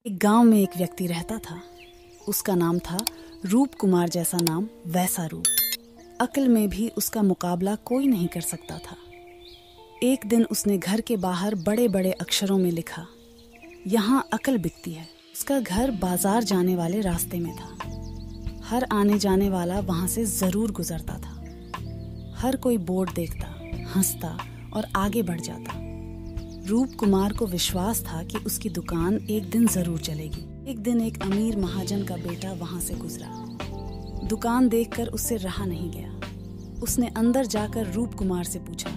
एक गांव में एक व्यक्ति रहता था। उसका नाम था रूप कुमार। जैसा नाम वैसा रूप। अक्ल में भी उसका मुकाबला कोई नहीं कर सकता था। एक दिन उसने घर के बाहर बड़े बड़े अक्षरों में लिखा, यहाँ अक्ल बिकती है। उसका घर बाजार जाने वाले रास्ते में था। हर आने जाने वाला वहां से जरूर गुजरता था। हर कोई बोर्ड देखता, हंसता और आगे बढ़ जाता। रूप कुमार को विश्वास था कि उसकी दुकान एक दिन जरूर चलेगी। एक दिन एक अमीर महाजन का बेटा वहां से गुजरा। दुकान देखकर उससे रहा नहीं गया। उसने अंदर जाकर रूप कुमार से पूछा,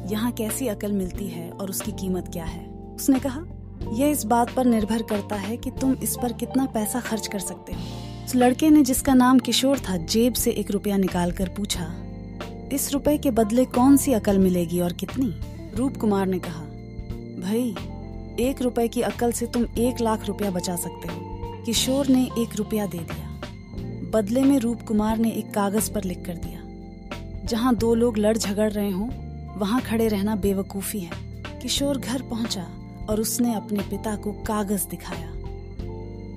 यहाँ कैसी अकल मिलती है और उसकी कीमत क्या है? उसने कहा, यह इस बात पर निर्भर करता है कि तुम इस पर कितना पैसा खर्च कर सकते हो। उस लड़के ने, जिसका नाम किशोर था, जेब से 1 रुपया निकालकर पूछा, इस रुपए के बदले कौन सी अकल मिलेगी और कितनी? रूप कुमार ने कहा, भाई 1 रुपए की अकल से तुम 1 लाख रुपया बचा सकते हो। किशोर ने 1 रुपया दे दिया। बदले में रूप कुमार ने एक कागज पर लिख कर दिया, जहां 2 लोग लड़ झगड़ रहे हों वहां खड़े रहना बेवकूफी है। किशोर घर पहुंचा और उसने अपने पिता को कागज दिखाया।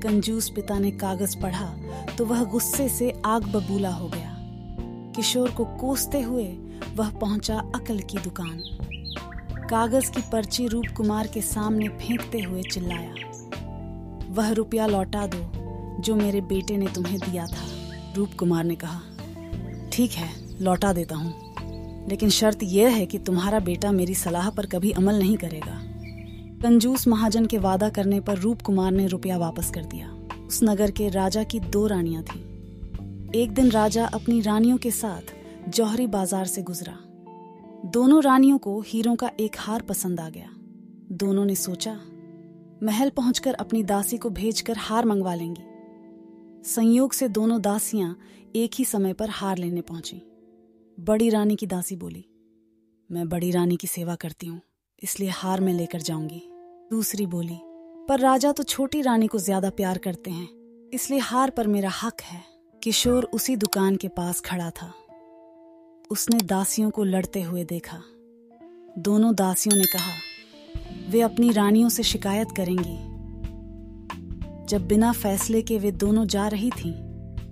कंजूस पिता ने कागज पढ़ा तो वह गुस्से से आग बबूला हो गया। किशोर को कोसते हुए वह पहुंचा अकल की दुकान। कागज की पर्ची रूप कुमार के सामने फेंकते हुए चिल्लाया, वह रुपया लौटा दो जो मेरे बेटे ने तुम्हें दिया था। रूप कुमार ने कहा, ठीक है, लौटा देता हूँ, लेकिन शर्त यह है कि तुम्हारा बेटा मेरी सलाह पर कभी अमल नहीं करेगा। कंजूस महाजन के वादा करने पर रूप कुमार ने रुपया वापस कर दिया। उस नगर के राजा की 2 रानियां थीं। एक दिन राजा अपनी रानियों के साथ जौहरी बाजार से गुजरा। दोनों रानियों को हीरों का एक हार पसंद आ गया। दोनों ने सोचा, महल पहुंचकर अपनी दासी को भेजकर हार मंगवा लेंगी। संयोग से दोनों दासियां एक ही समय पर हार लेने पहुंची। बड़ी रानी की दासी बोली, मैं बड़ी रानी की सेवा करती हूँ, इसलिए हार में लेकर जाऊंगी। दूसरी बोली, पर राजा तो छोटी रानी को ज्यादा प्यार करते हैं, इसलिए हार पर मेरा हक है। किशोर उसी दुकान के पास खड़ा था। उसने दासियों को लड़ते हुए देखा। दोनों दासियों ने कहा, वे अपनी रानियों से शिकायत करेंगी। जब बिना फैसले के वे दोनों जा रही थीं,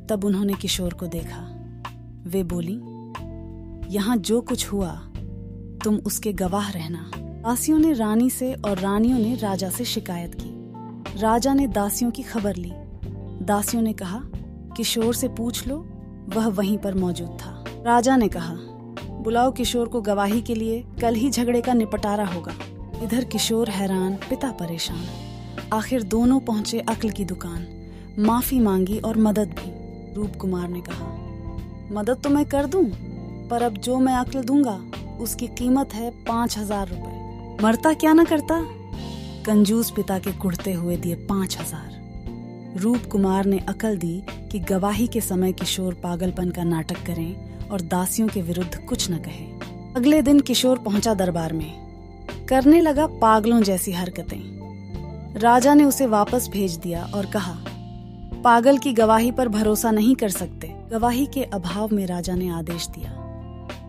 तब उन्होंने किशोर को देखा। वे बोली, यहाँ जो कुछ हुआ तुम उसके गवाह रहना। दासियों ने रानी से और रानियों ने राजा से शिकायत की। राजा ने दासियों की खबर ली। दासियों ने कहा, किशोर से पूछ लो, वह वहीं पर मौजूद था। राजा ने कहा, बुलाओ किशोर को गवाही के लिए, कल ही झगड़े का निपटारा होगा। इधर किशोर हैरान, पिता परेशान। आखिर दोनों पहुंचे अक्ल की दुकान। माफी मांगी और मदद भी। रूप कुमार ने कहा, मदद तो मैं कर दूं, पर अब जो मैं अक्ल दूंगा उसकी कीमत है 5000 रुपए। मरता क्या न करता। कंजूस पिता के कुढ़ते हुए दिए 5000। रूप कुमार ने अकल दी कि गवाही के समय किशोर पागलपन का नाटक करें और दासियों के विरुद्ध कुछ न कहे। अगले दिन किशोर पहुंचा दरबार में। करने लगा पागलों जैसी हरकतें। राजा ने उसे वापस भेज दिया और कहा, पागल की गवाही पर भरोसा नहीं कर सकते। गवाही के अभाव में राजा ने आदेश दिया,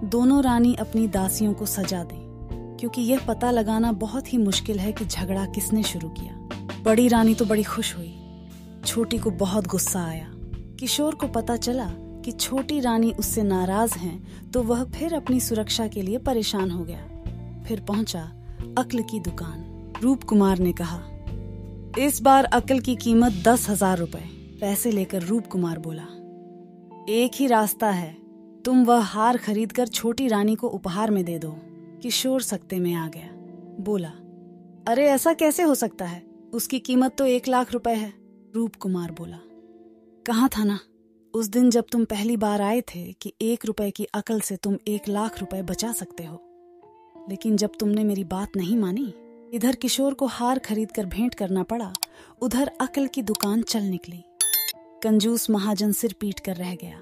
दोनों रानी अपनी दासियों को सजा दें, क्योंकि यह पता लगाना बहुत ही मुश्किल है कि झगड़ा किसने शुरू किया। बड़ी रानी तो बड़ी खुश हुई, छोटी को बहुत गुस्सा आया। किशोर को पता चला कि छोटी रानी उससे नाराज हैं, तो वह फिर अपनी सुरक्षा के लिए परेशान हो गया। फिर पहुंचा अक्ल की दुकान। रूप कुमार ने कहा, इस बार अक्ल की कीमत 10,000 रुपए। पैसे लेकर रूप कुमार बोला, एक ही रास्ता है, तुम वह हार खरीद कर छोटी रानी को उपहार में दे दो। किशोर सकते में आ गया। बोला, अरे ऐसा कैसे हो सकता है, उसकी कीमत तो 1 लाख रुपए है। रूप कुमार बोला, कहा था ना उस दिन जब तुम पहली बार आए थे कि 1 रुपए की अकल से तुम 1 लाख रुपए बचा सकते हो। लेकिन जब तुमने मेरी बात नहीं मानी, इधर किशोर को हार खरीद कर भेंट करना पड़ा, उधर अकल की दुकान चल निकली। कंजूस महाजन सिर पीट कर रह गया।